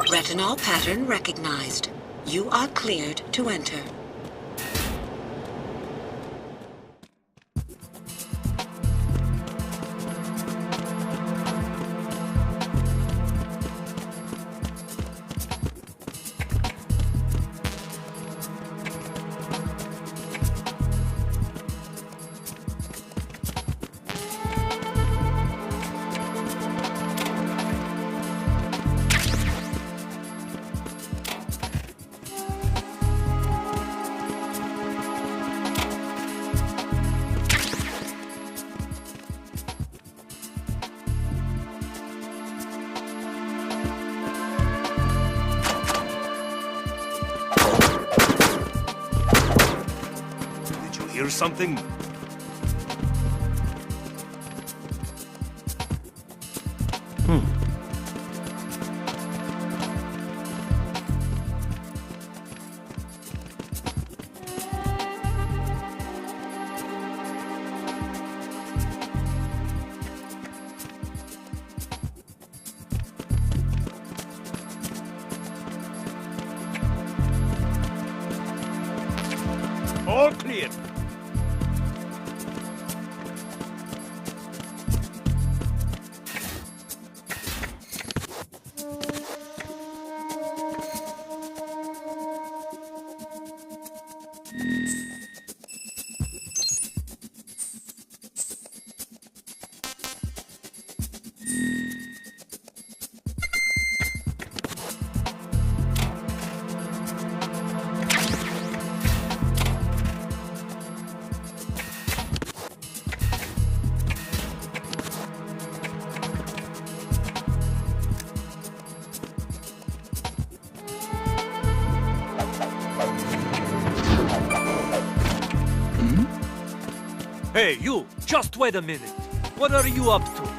Retinol pattern recognized. You are cleared to enter. Hear something? All clear. Hey, you! Just wait a minute. What are you up to?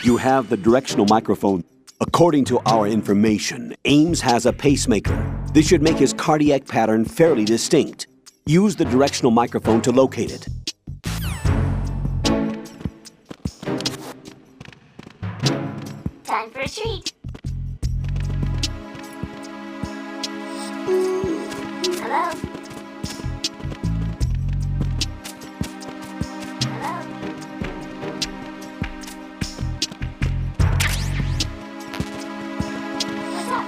You have the directional microphone. According to our information, Ames has a pacemaker. This should make his cardiac pattern fairly distinct. Use the directional microphone to locate it. Time for a treat. Hello? Hello? What's up?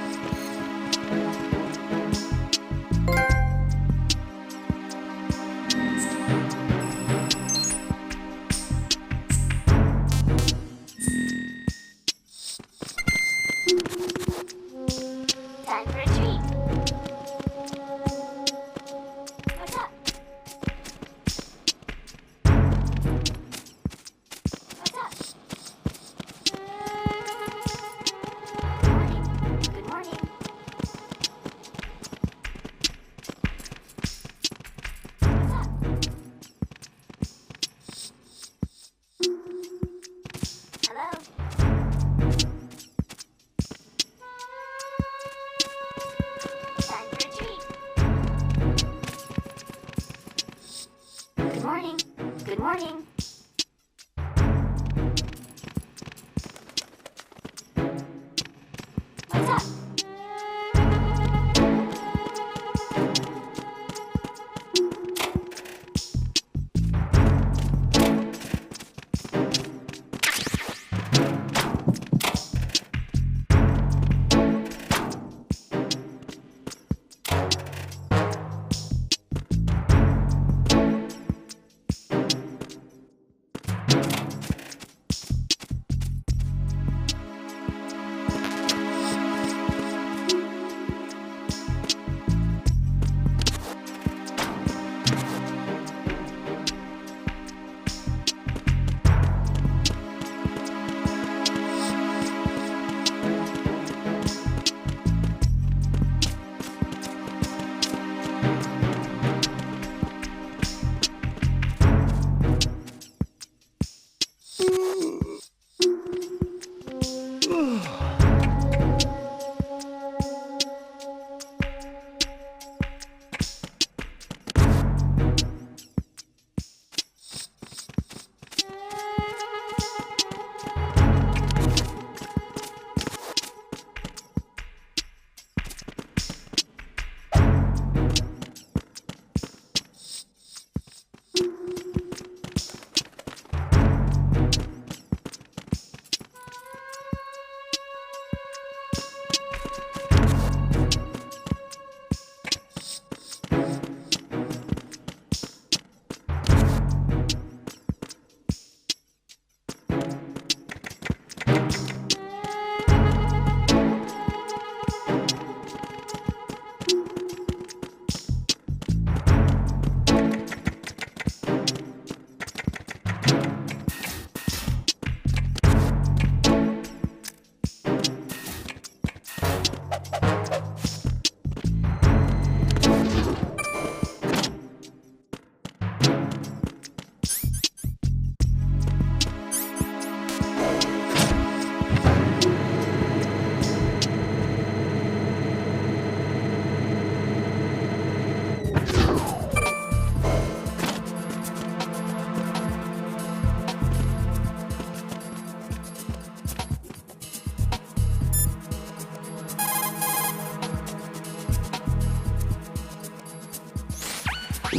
Time for a treat. What's up? What's up? Good morning. Good morning. What's up? Hello? Time for a treat. Good morning. Good morning. What's up?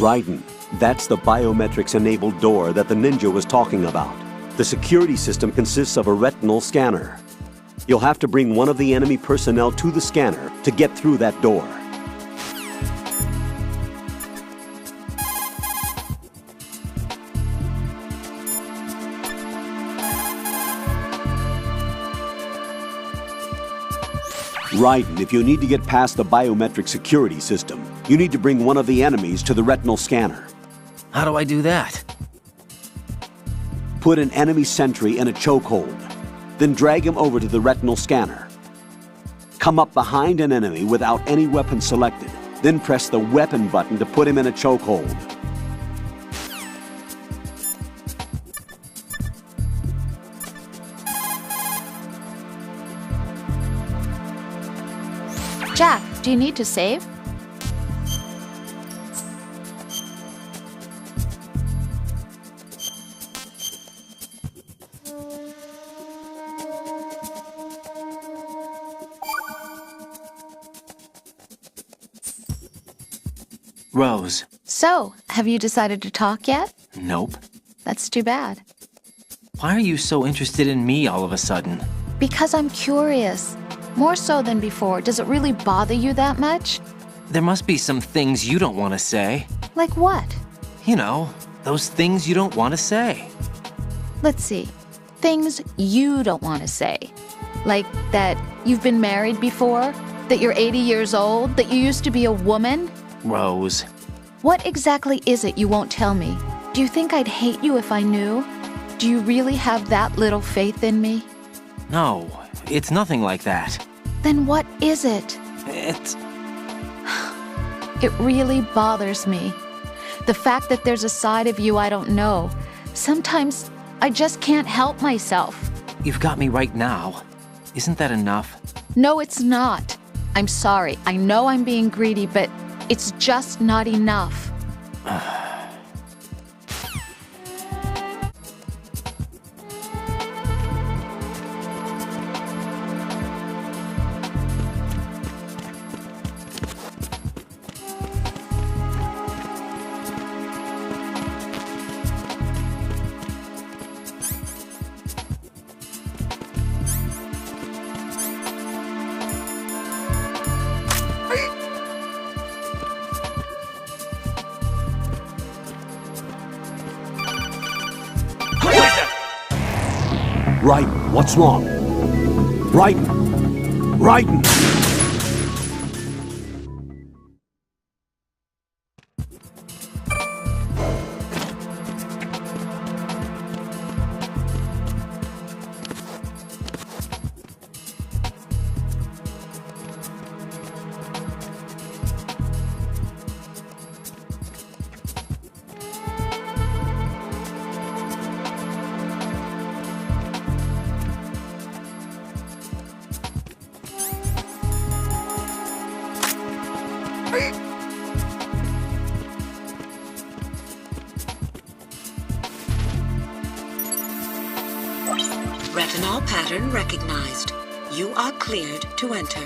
Raiden, that's the biometrics-enabled door that the ninja was talking about. The security system consists of a retinal scanner. You'll have to bring one of the enemy personnel to the scanner to get through that door. Raiden, if you need to get past the biometric security system, you need to bring one of the enemies to the retinal scanner. How do I do that? Put an enemy sentry in a chokehold, then drag him over to the retinal scanner. Come up behind an enemy without any weapon selected, then press the weapon button to put him in a chokehold. Jack, do you need to save? Rose. So, have you decided to talk yet? Nope. That's too bad. Why are you so interested in me all of a sudden? Because I'm curious. More so than before. Does it really bother you that much? There must be some things you don't want to say. Like what? You know, those things you don't want to say. Let's see. Things you don't want to say. Like that you've been married before? That you're 80 years old? That you used to be a woman? Rose. What exactly is it you won't tell me? Do you think I'd hate you if I knew? Do you really have that little faith in me? No, it's nothing like that. Then what is it? It's... It really bothers me. The fact that there's a side of you I don't know. Sometimes I just can't help myself. You've got me right now. Isn't that enough? No, it's not. I'm sorry. I know I'm being greedy, but it's just not enough. Raiden, what's wrong? Raiden! Raiden! Retinol pattern recognized. You are cleared to enter.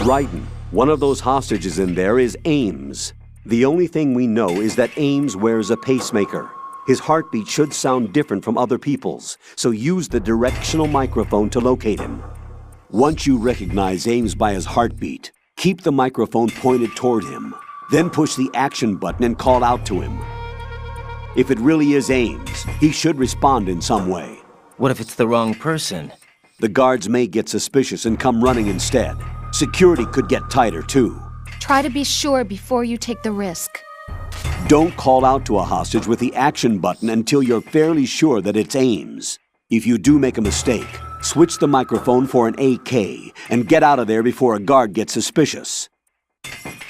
Raiden, one of those hostages in there is Ames. The only thing we know is that Ames wears a pacemaker. His heartbeat should sound different from other people's, so use the directional microphone to locate him. Once you recognize Ames by his heartbeat, keep the microphone pointed toward him. Then push the action button and call out to him. If it really is Ames, he should respond in some way. What if it's the wrong person? The guards may get suspicious and come running instead. Security could get tighter, too. Try to be sure before you take the risk. Don't call out to a hostage with the action button until you're fairly sure that it's Ames. If you do make a mistake, switch the microphone for an AK and get out of there before a guard gets suspicious.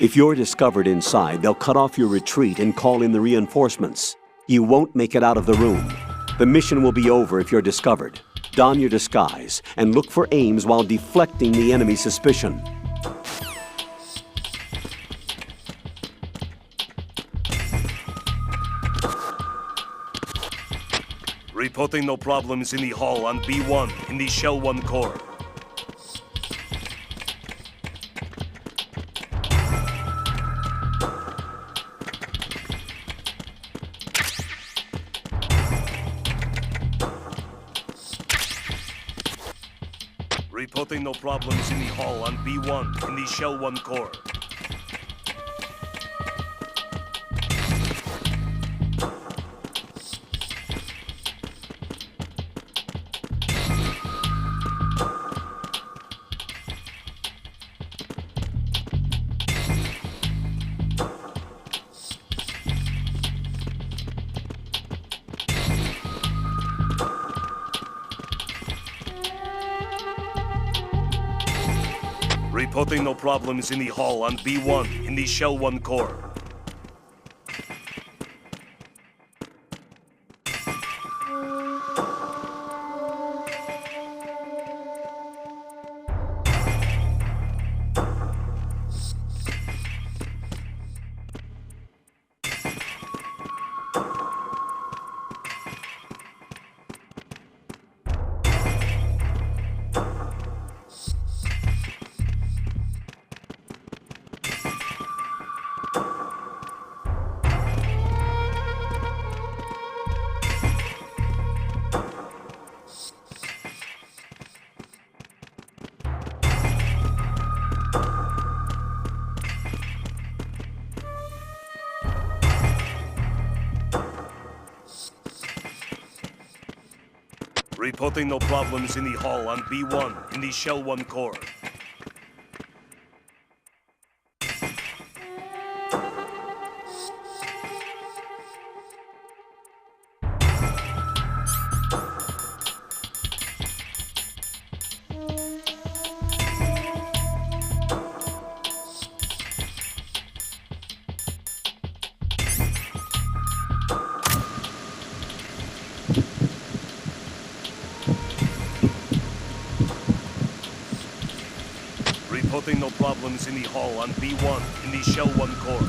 If you're discovered inside, they'll cut off your retreat and call in the reinforcements. You won't make it out of the room. The mission will be over if you're discovered. Don your disguise and look for Ames while deflecting the enemy's suspicion. Reporting no problems in the hall on B1 in the Shell 1 core. Reporting no problems in the hall on B1 in the Shell 1 core. Reporting no problems in the hall on B1 in the Shell 1 core. Reporting no problems in the hall on B1 in the Shell 1 core. Reporting no problems in the hall on B1 in the Shell 1 core.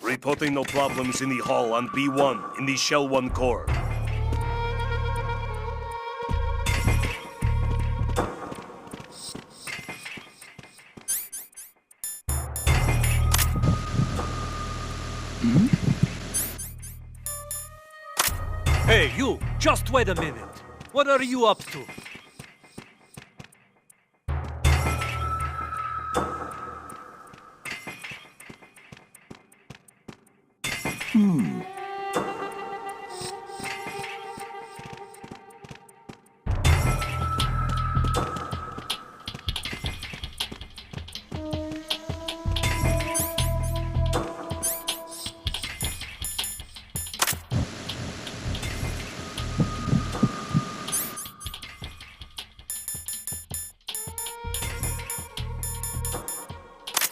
Reporting no problems in the hall on B1 in the Shell 1 core. Hey, you! Just wait a minute. What are you up to?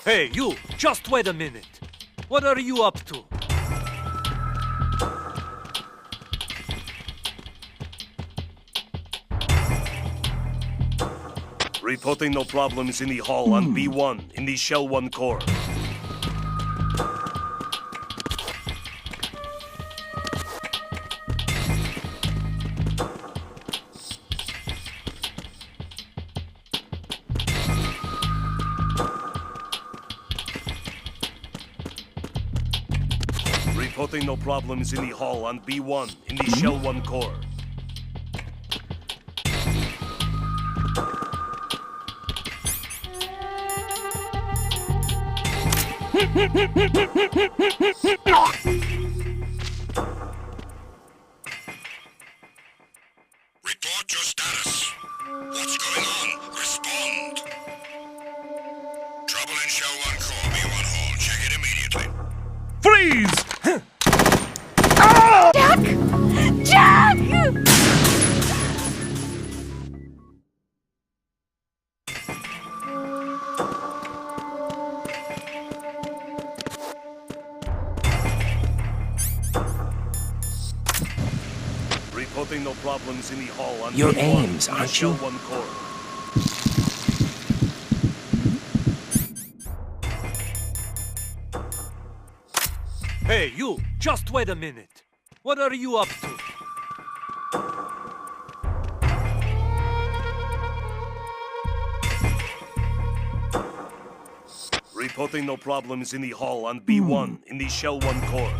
Hey, you! Just wait a minute. What are you up to? Reporting no problems in the hall on B1 in the Shell 1 core. Reporting no problems in the hall on B1 in the Shell 1 core. Report your status. What's going on? Respond. Trouble in Shell 1 core, B1 hall. Check it immediately. Freeze! Jack! Reporting no problems in the hall on You're B1 Ames, in the aren't Shell you? 1 core. Hey, you! Just wait a minute. What are you up to? Reporting no problems in the hall on B1 in the Shell 1 core.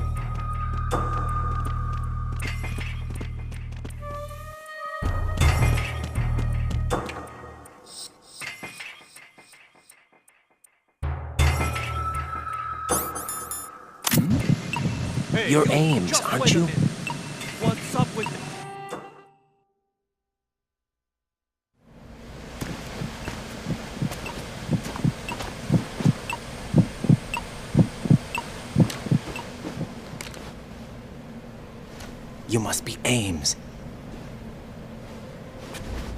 Hey, You're you, Ames, just aren't wait a you? minute. What's up with it? You must be Ames.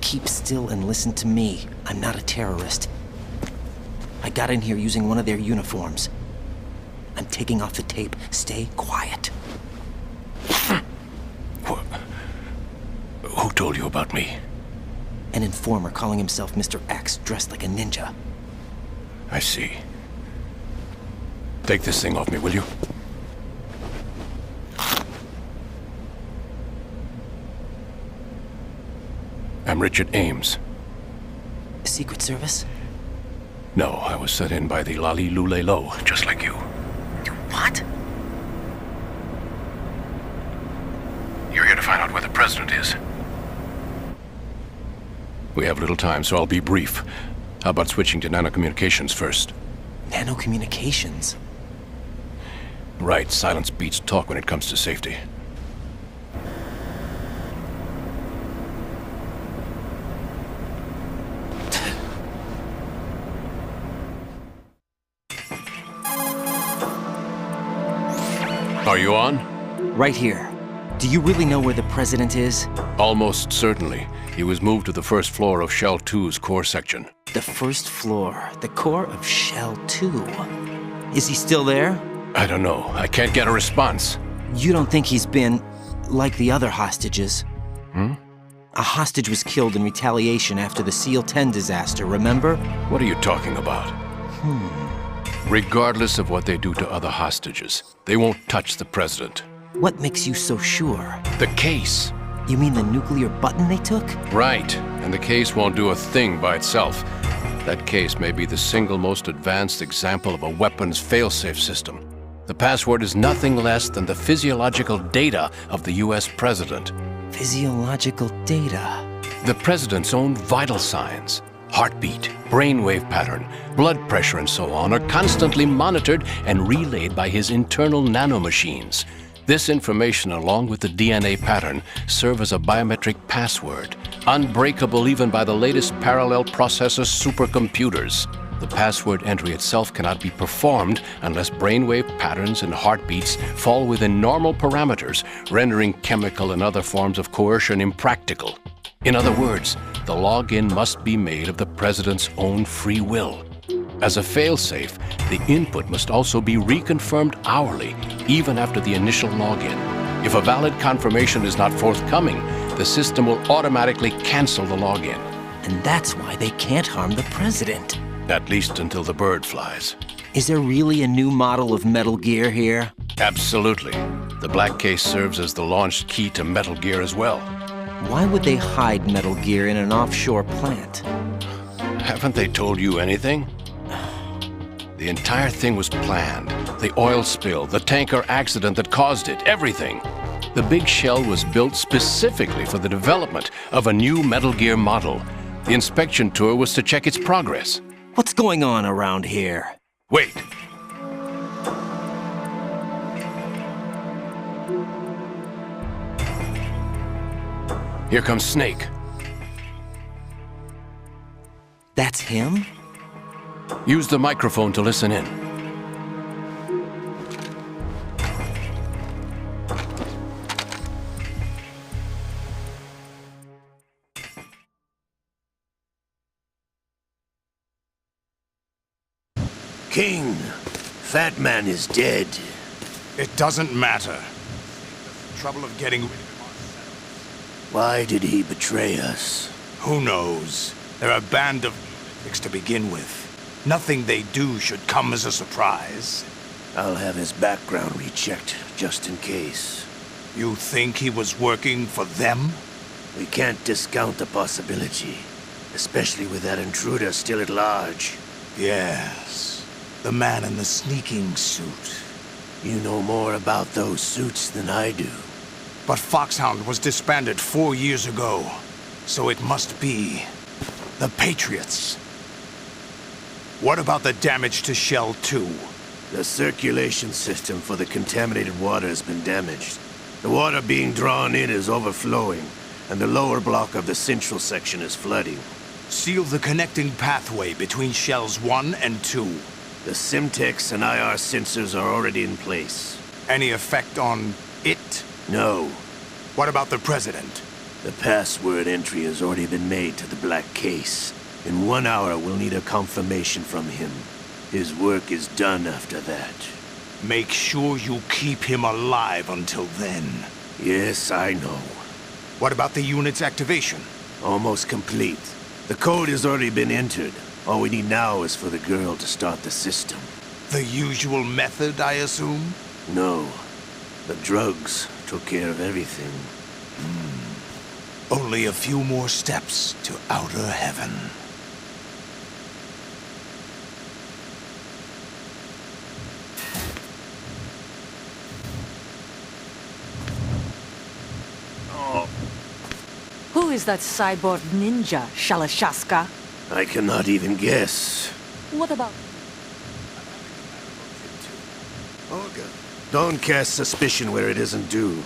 Keep still and listen to me. I'm not a terrorist. I got in here using one of their uniforms. I'm taking off the tape. Stay quiet. Who told you about me? An informer calling himself Mr. X, dressed like a ninja. I see. Take this thing off me, will you? I'm Richard Ames. Secret Service? No, I was set in by the Lali Lule Lo, just like you. What? You're here to find out where the president is. We have little time, so I'll be brief. How about switching to nanocommunications first? Nanocommunications? Right, silence beats talk when it comes to safety. Are you on? Right here. Do you really know where the president is? Almost certainly. He was moved to the first floor of Shell 2's core section. The first floor, the core of Shell 2. Is he still there? I don't know. I can't get a response. You don't think he's been like the other hostages? A hostage was killed in retaliation after the SEAL 10 disaster, remember? What are you talking about? Regardless of what they do to other hostages, they won't touch the president. What makes you so sure? The case. You mean the nuclear button they took? Right. And the case won't do a thing by itself. That case may be the single most advanced example of a weapons failsafe system. The password is nothing less than the physiological data of the US president. Physiological data. The president's own vital signs, heartbeat, brainwave pattern, blood pressure, and so on, are constantly monitored and relayed by his internal nanomachines. This information, along with the DNA pattern, serve as a biometric password, unbreakable even by the latest parallel processor supercomputers. The password entry itself cannot be performed unless brainwave patterns and heartbeats fall within normal parameters, rendering chemical and other forms of coercion impractical. In other words, the login must be made of the president's own free will. As a failsafe, the input must also be reconfirmed hourly, even after the initial login. If a valid confirmation is not forthcoming, the system will automatically cancel the login. And that's why they can't harm the president. At least until the bird flies. Is there really a new model of Metal Gear here? Absolutely. The black case serves as the launch key to Metal Gear as well. Why would they hide Metal Gear in an offshore plant? Haven't they told you anything? The entire thing was planned. The oil spill, the tanker accident that caused it, everything. The big shell was built specifically for the development of a new Metal Gear model. The inspection tour was to check its progress. What's going on around here? Wait. Here comes Snake. That's him? Use the microphone to listen in. King, Fat Man is dead. It doesn't matter. Trouble of getting rid of him. Why did he betray us? Who knows? They're a band of lunatics to begin with. Nothing they do should come as a surprise. I'll have his background rechecked, just in case. You think he was working for them? We can't discount the possibility, especially with that intruder still at large. Yes. The man in the sneaking suit. You know more about those suits than I do. But Foxhound was disbanded 4 years ago, so it must be the Patriots. What about the damage to Shell 2? The circulation system for the contaminated water has been damaged. The water being drawn in is overflowing, and the lower block of the central section is flooding. Seal the connecting pathway between Shells 1 and 2. The Simtex and IR sensors are already in place. Any effect on it? No. What about the President? The password entry has already been made to the black case. In 1 hour, we'll need a confirmation from him. His work is done after that. Make sure you keep him alive until then. Yes, I know. What about the unit's activation? Almost complete. The code has already been entered. All we need now is for the girl to start the system. The usual method, I assume? No. The drugs took care of everything. Only a few more steps to outer heaven. Who is that cyborg ninja, Shalashaska? I cannot even guess. What about... Olga, don't cast suspicion where it isn't due.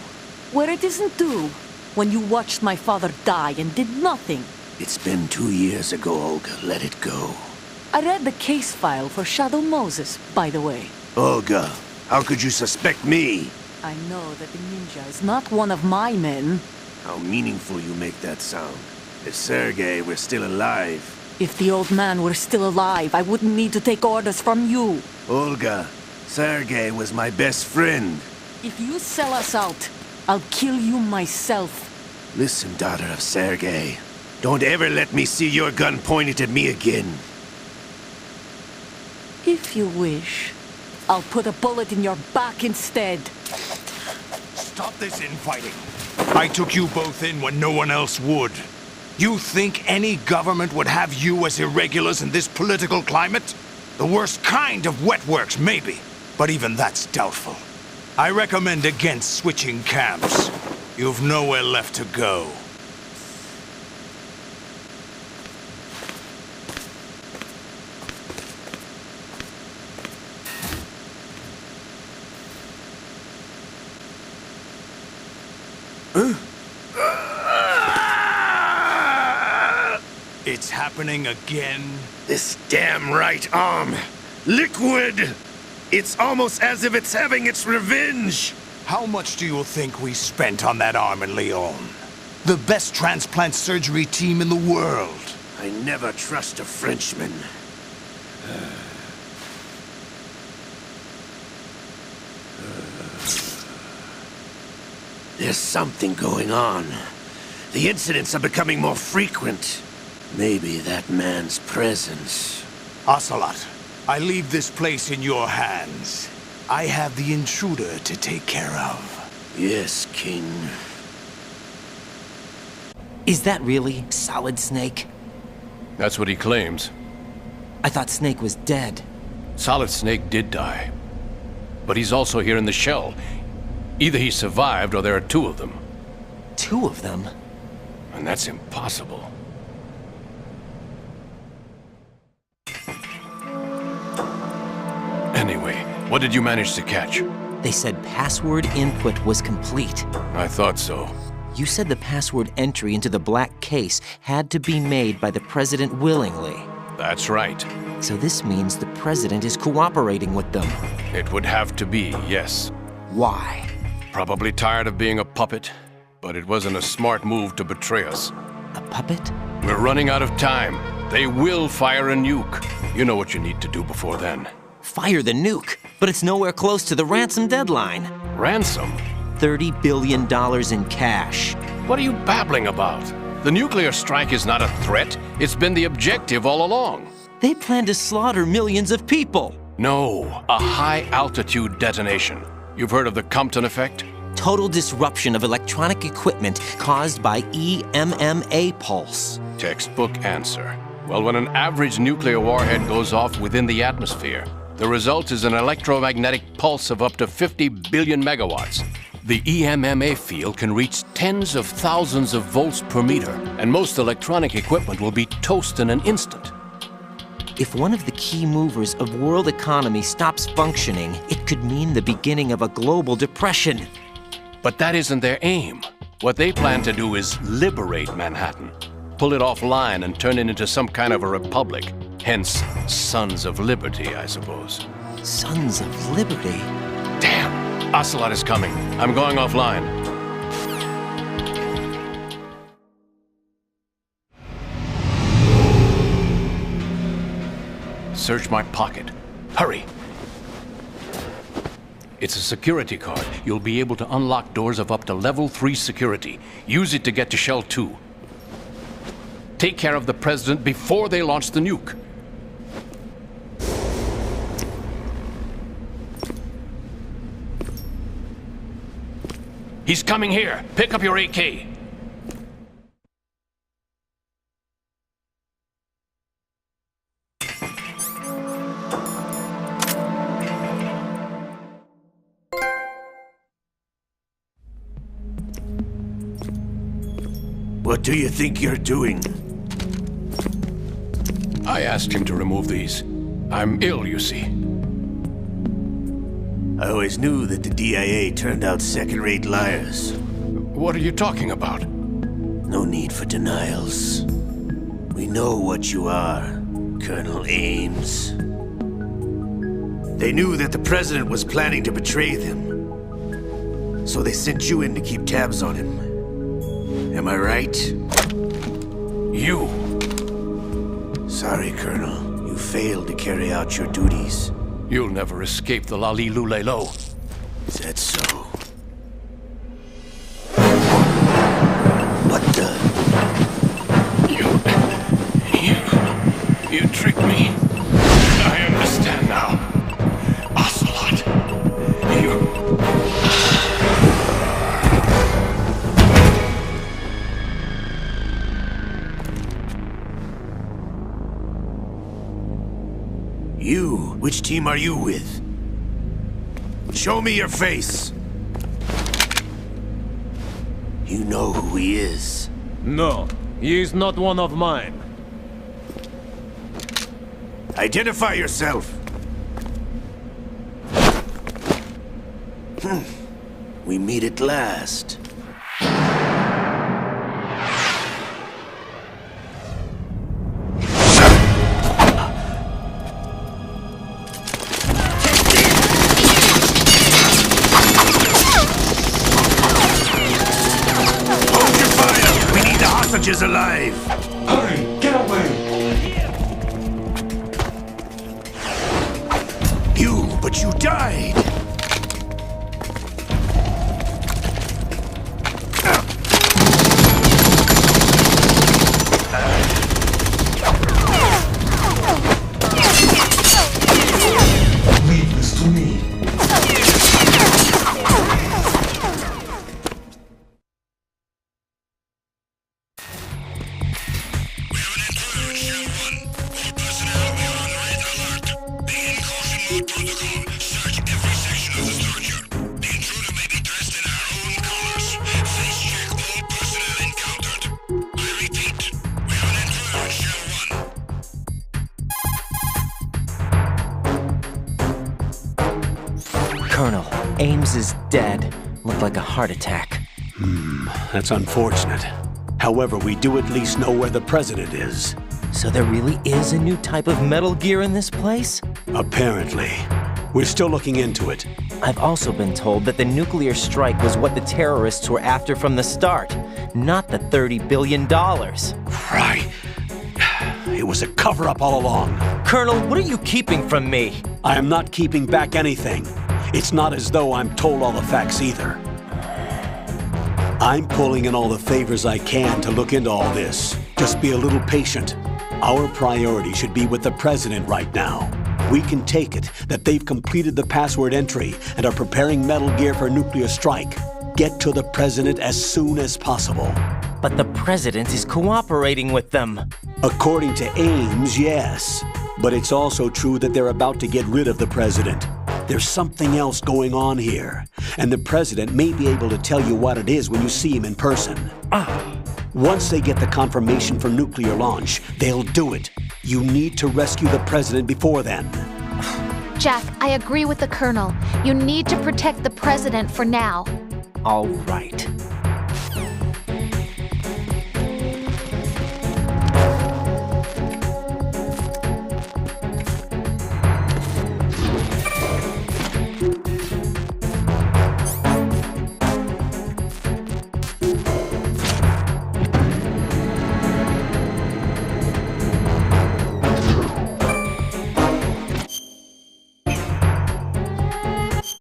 where it isn't due? When you watched my father die and did nothing? It's been 2 years ago, Olga. Let it go. I read the case file for Shadow Moses, by the way. Olga, how could you suspect me? I know that the ninja is not one of my men. How meaningful you make that sound. If Sergei were still alive... If the old man were still alive, I wouldn't need to take orders from you. Olga, Sergei was my best friend. If you sell us out, I'll kill you myself. Listen, daughter of Sergei. Don't ever let me see your gun pointed at me again. If you wish, I'll put a bullet in your back instead. Stop this infighting. I took you both in when no one else would. You think any government would have you as irregulars in this political climate? The worst kind of wet works, maybe. But even that's doubtful. I recommend against switching camps. You've nowhere left to go. It's happening again? This damn right arm. Liquid! It's almost as if it's having its revenge! How much do you think we spent on that arm in Lyon? The best transplant surgery team in the world. I never trust a Frenchman. There's something going on. The incidents are becoming more frequent. Maybe that man's presence. Ocelot, I leave this place in your hands. I have the intruder to take care of. Yes, King. Is that really Solid Snake? That's what he claims. I thought Snake was dead. Solid Snake did die. But he's also here in the shell. Either he survived or there are two of them. Two of them? And that's impossible. Anyway, what did you manage to catch? They said password input was complete. I thought so. You said the password entry into the black case had to be made by the President willingly. That's right. So this means the President is cooperating with them. It would have to be, yes. Why? Probably tired of being a puppet, but it wasn't a smart move to betray us. A puppet? We're running out of time. They will fire a nuke. You know what you need to do before then. Fire the nuke, but it's nowhere close to the ransom deadline. Ransom? $30 billion in cash. What are you babbling about? The nuclear strike is not a threat. It's been the objective all along. They plan to slaughter millions of people. No, a high-altitude detonation. You've heard of the Compton effect? Total disruption of electronic equipment caused by EMMA pulse. Textbook answer. Well, when an average nuclear warhead goes off within the atmosphere, the result is an electromagnetic pulse of up to 50 billion megawatts. The EMMA field can reach tens of thousands of volts per meter, and most electronic equipment will be toast in an instant. If one of the key movers of world economy stops functioning, it could mean the beginning of a global depression. But that isn't their aim. What they plan to do is liberate Manhattan. Pull it offline and turn it into some kind of a republic. Hence, Sons of Liberty, I suppose. Sons of Liberty? Damn! Ocelot is coming. I'm going offline. Search my pocket. Hurry! It's a security card. You'll be able to unlock doors of up to level 3 security. Use it to get to Shell 2. Take care of the President before they launch the nuke. He's coming here. Pick up your AK. What do you think you're doing? I asked him to remove these. I'm ill, you see. I always knew that the DIA turned out second-rate liars. What are you talking about? No need for denials. We know what you are, Colonel Ames. They knew that the President was planning to betray them. So they sent you in to keep tabs on him. Am I right? You! Sorry, Colonel. You failed to carry out your duties. You'll never escape the Lali-Lulelo. Is that so? What the? You tricked me. I understand now. Ocelot, You? Which team are you with? Show me your face! You know who he is. No, he is not one of mine. Identify yourself! We meet at last. Is alive! Hurry! Get away! But you died! Colonel, Ames is dead. Looked like a heart attack. That's unfortunate. However, we do at least know where the president is. So there really is a new type of Metal Gear in this place? Apparently. We're still looking into it. I've also been told that the nuclear strike was what the terrorists were after from the start, not the $30 billion. Right. It was a cover-up all along. Colonel, what are you keeping from me? I am not keeping back anything. It's not as though I'm told all the facts either. I'm pulling in all the favors I can to look into all this. Just be a little patient. Our priority should be with the president right now. We can take it that they've completed the password entry and are preparing Metal Gear for nuclear strike. Get to the president as soon as possible. But the president is cooperating with them. According to Ames, yes. But it's also true that they're about to get rid of the president. There's something else going on here, and the president may be able to tell you what it is when you see him in person. Once they get the confirmation for nuclear launch, they'll do it. You need to rescue the president before then. Jack, I agree with the Colonel. You need to protect the president for now. All right.